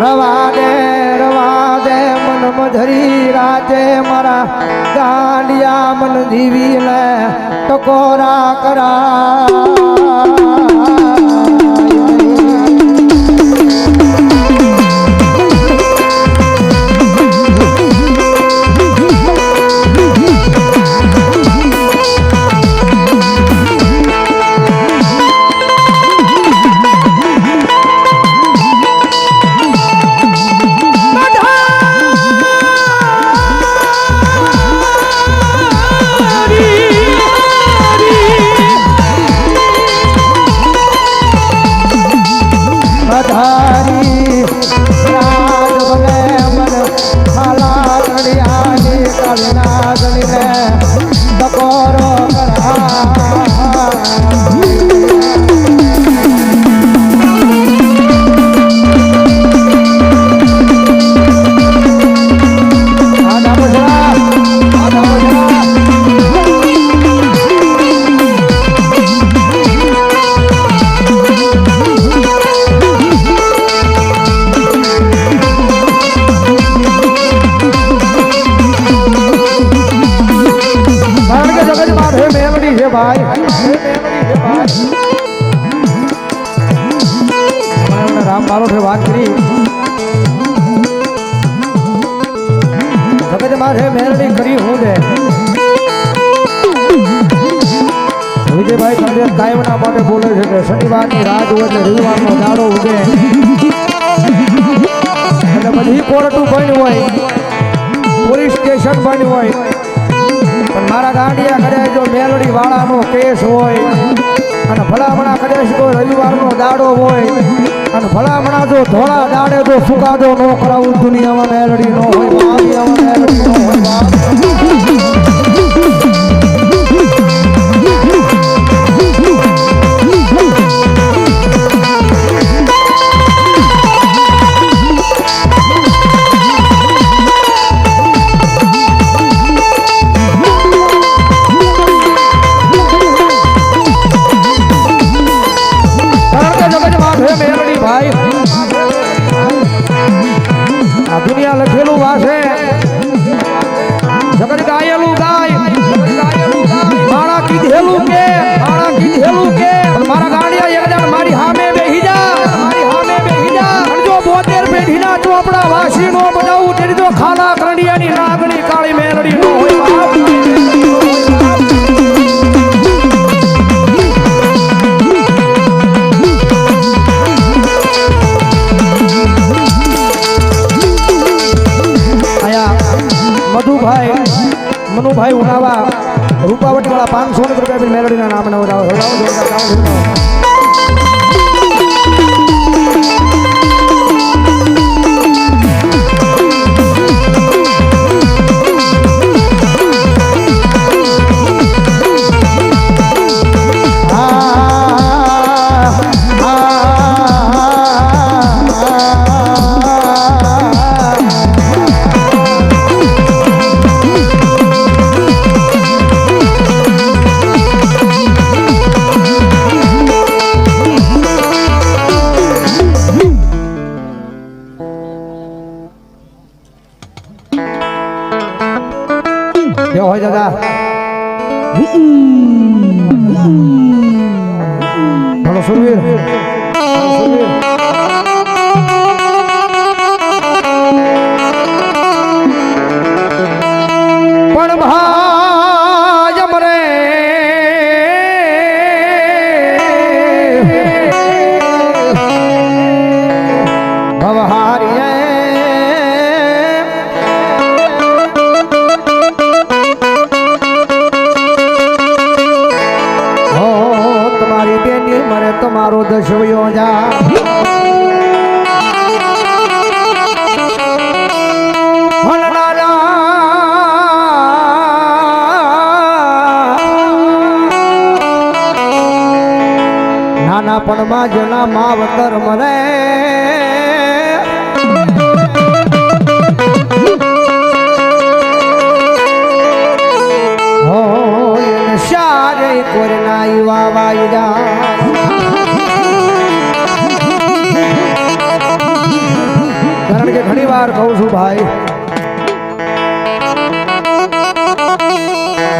રવા દે મન મધરી રાતે મારા ગાંડિયા મન દીવીને ટકોરા કરા રામ મારો વાત કરી જગત મારે મેરડી કરી હું દે વિજયભાઈ સંદેશ કાયમના માટે બોલે છે કે શનિવારની રાત હોય એટલે રવિવારનો દાડો ઉગે એટલે બધી કોર્ટું બન્યું હોય પોલીસ સ્ટેશન બન્યું હોય પણ મારા ગાંડિયા કદાચ જો મેલડી વાળાનો કેસ હોય અને ભલામણા કદાચ કોઈ રવિવારનો દાડો હોય અને ભલામણા જો ધોળા દાડે જો સુકાદો ન કરાવું દુનિયામાં મેલડી ન હોય મેલડી ન હોય દુનિયા લખેલું વાસે જગત ગાયેલું ગાય મારા કીધેલું કે મારા ગાડિયા એક જણ મારી સામે બેહી જા અને જો 72 પેઢીના ચોપડા વાસી નો બજાવું તેની તો ખાલા કરંડિયાની નાગણી કાળી મેલડી નો હોય મનુભાઈ ઉનાવા રૂપાવટી વાળા 500 રૂપિયા મેલડીના નામ હોય દાદા ભલો સુરવીર પણ ભાજ મરે ભવહારી તમારો દશવ્યો જા નાના પણમાં જેના માવતર મરે હો એને શારે કોરના યુવા વાયદા વાર કહું છું ભાઈ,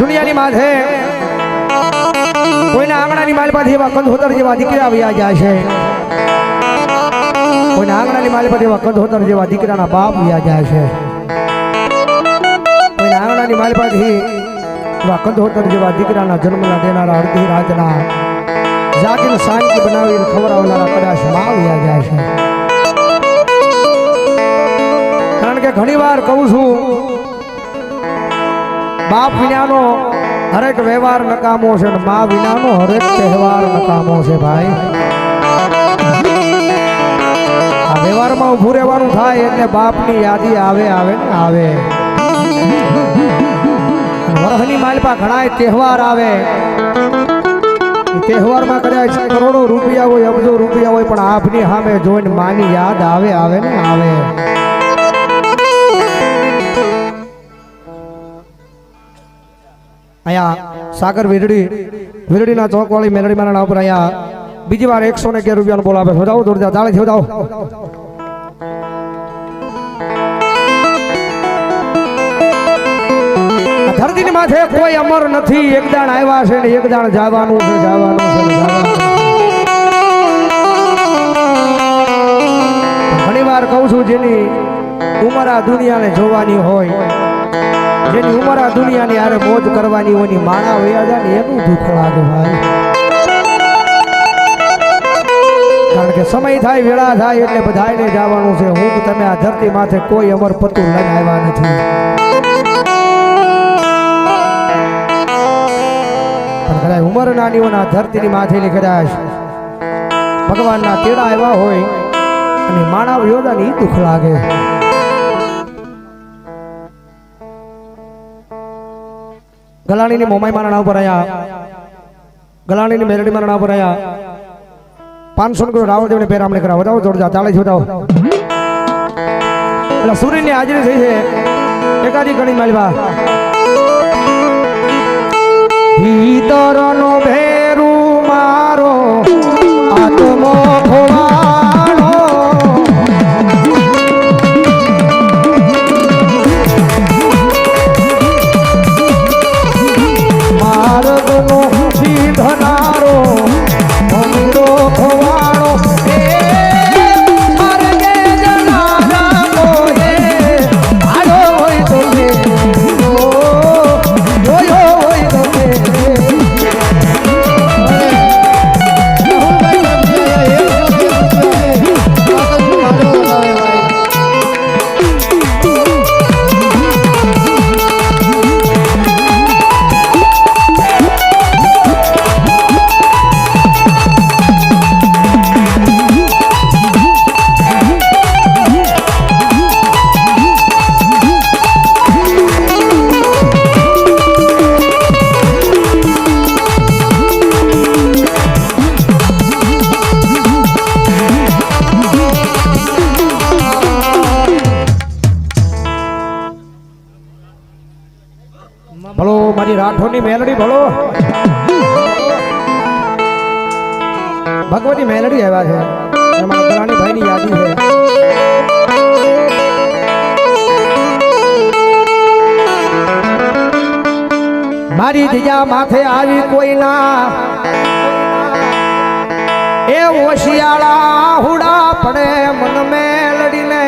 દુનિયાની માથે કોઈના આંગણાની માલપાથી એવા કંધોતર જેવા દીકરા આવ્યા જાય છે, કોઈના આંગણાની માલપાથી એવા કંધોતર જેવા દીકરાના બાપ વ્યા જાય છે, કોઈના આંગણાની માલપાથી એવા કંધોતર જેવા દીકરાના જન્મના દેનારા અડધી રાતના જાગીને શાંતિ બનાવીને ખવડાવનારા કદાચ મા વ્યા જાય છે. કારણ કે ઘણી વાર કહું છું, બાપ વિનાનો હરેક વ્યવહાર નકામો છે ને મા વિનાનો હરેક તહેવાર નકામો છે ભાઈ. આ વ્યવહારમાં ઊભું રહેવાનું થાય એટલે બાપની યાદી આવે આવે ને આવે. વરહની માલપા ઘણા તહેવાર આવે, તહેવારમાં કદાચ કરોડો રૂપિયા હોય, અબજો રૂપિયા હોય, પણ આપની સામે જોઈને માની યાદ આવે આવે ને આવે. અહીંયા સાગર વીરડીના ચોક વાળી મેલડી મારા ઉપર અહીંયા બીજી વાર 111 રૂપિયાનો બોલ આપે. વધાવો દોડતા તાળી વધાવો. ધરતીની માથે કોઈ અમર નથી, એક દાણ આવ્યા છે ને એક દાણ જવાનું છે, જવાનું છે. ઘણી વાર કહું છું, જેની ઉંમર આ દુનિયાને જોવાની હોય, જેની ઉંમર આ દુનિયાની હારે મોજ કરવાની હોય, ની માણા વયા જાય ને એનું દુઃખ લાગે ભાઈ. કારણ કે સમય થાય, વેળા થાય એટલે બધાને જવાનું છે. હું તમે આ ધરતી માથે કોઈ અમર પતું લઈને આવ્યા નથી. પણ કદાચ ઉંમર નાની હોય, ધરતીની માથેલી કદાચ ભગવાનના તેડા આવ્યા હોય અને માણા વયો જાય ને એ દુઃખ લાગે. ગલાણીની મોમાઈ મારા ઉપર આયા, ગલાણીની મેલડી મારા ઉપર આયા 500 કિલો રાવણદેવને પેરામણી કરાવો. વધાવો જોડજા તાળી જોડાવો. એટલે સૂર્યની હાજરી થઈ છે. એકાદી ઘણી માલવા ભીતરનો ભેરું મારો આત્મો ખોવાણો, માર્ગનો સીધનારો ભંગો ખોવાણો, માર્ગે જનારા કોએ આડો હોય તો જોયો હોય તો ભલો મારી રાઠોડની મેલડી ભલો. ભગવતી મેલડી આવ્યા છે, મારા ગલાણી ભાઈની યાદી છે. મારી જીજા માથે આવી કોઈના એ ઓશિયાળા હુડા પડે, મન મેલડીને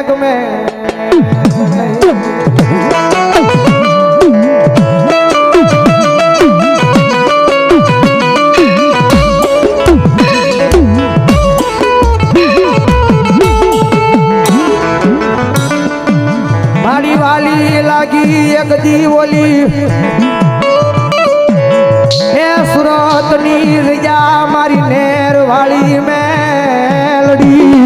ગમે. એક દીવોલી એ સુરતની રજા મારી નેર વાળી મેલડી,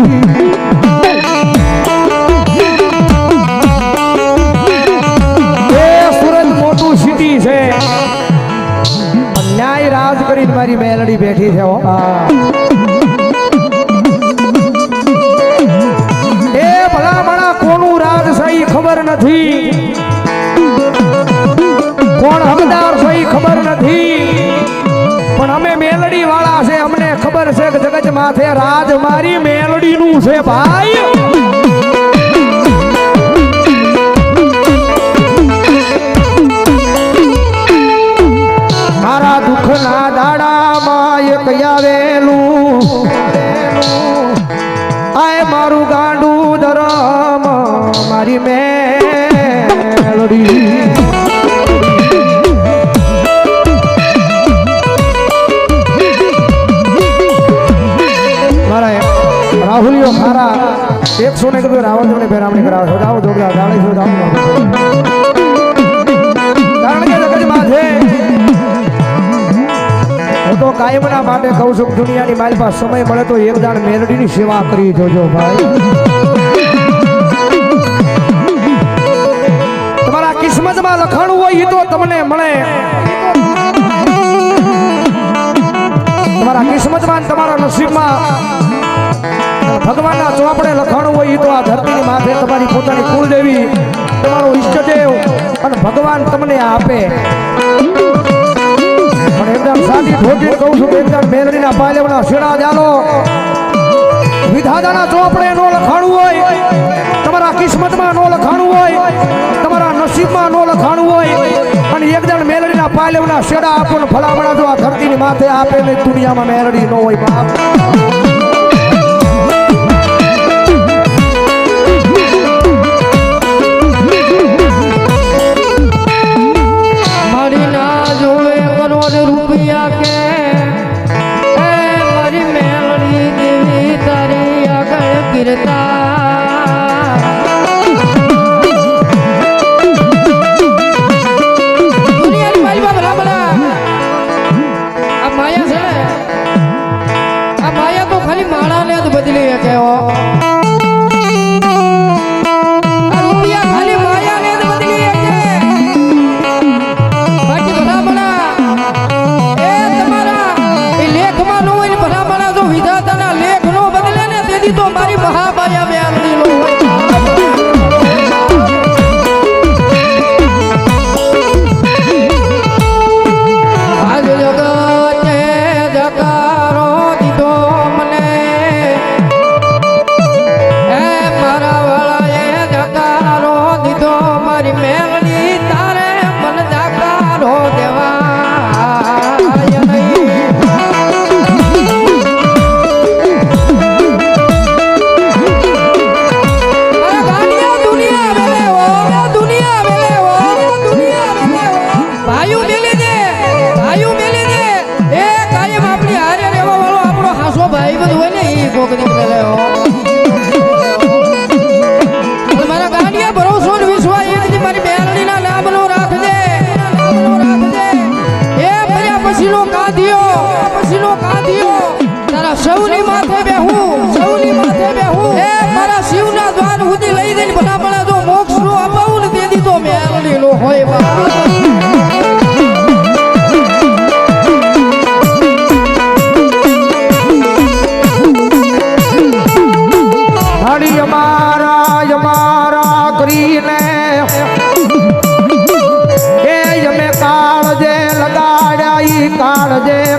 એ સુરત મોટું સિટી છે, ન્યાય રાજ કરીને મારી મેલડી બેઠી છે. એ ભલામણા કોનું રાજ છે ખબર નથી, કોણ હકદાર છે ખબર નથી, પણ અમે મેલડી વાળા છે, અમને ખબર છે કે જગત માથે રાજ મારી મેલડી નું છે ભાઈ. કયાવેલું આય મારું ગાંડું ધરમ મારી મેલડી રાહુલિયો ખારા 100 ને કીધું રાવણ તમને ફેરામણી કરાવો છો જાઓ જોડતા ગાળી છો જાઓ કારણ કે જગતમાં છે હું તો કાયમના માટે કહું છું દુનિયાની મારી પાસે સમય મળે તો એક દાણ મેલડીની સેવા કરી જોજો ભાઈ તમારા કિસ્મતમાં લખાણું હોય એ તો તમને મળે તમારા કિસ્મતમાં તમારા નસીબમાં ભગવાનના ચોપડે લખાણું હોય તો આ ધરતીની માથે તમારી પોતાની કુળદેવી તમારો ઈષ્ટદેવ અને ભગવાન તમને આપે પણ એકદમ સાચી ઠોકી કહું છું કે એકદમ મેલડીના પાલેવના શેડા જાલો વિધાતાના ચોપડે નો લખાણું હોય તમારા કિસ્મતમાં નો લખાણું હોય તમારા નસીબમાં નો લખાણું હોય અને એકદમ મેલડીના પાલેવના શેડા આપો ને ભલામણા જો આ ધરતીની માથે આપે ને દુનિયામાં મેલડી ન હોય બાપ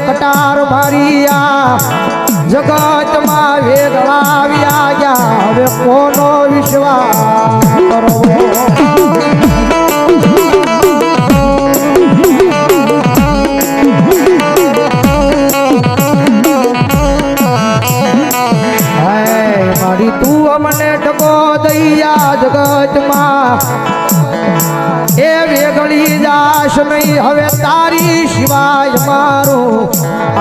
કટાર મારિયા જગતમાં વેગળાવ્યા ગયા હવે કોનો વિશ્વાસ કરવો મારી તું અમને ટકો દઈયા જગતમાં એ વેગળી જાશ નહીં હવે તારી સિવાય મારું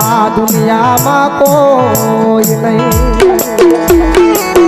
આ દુનિયામાં કોઈ નહીં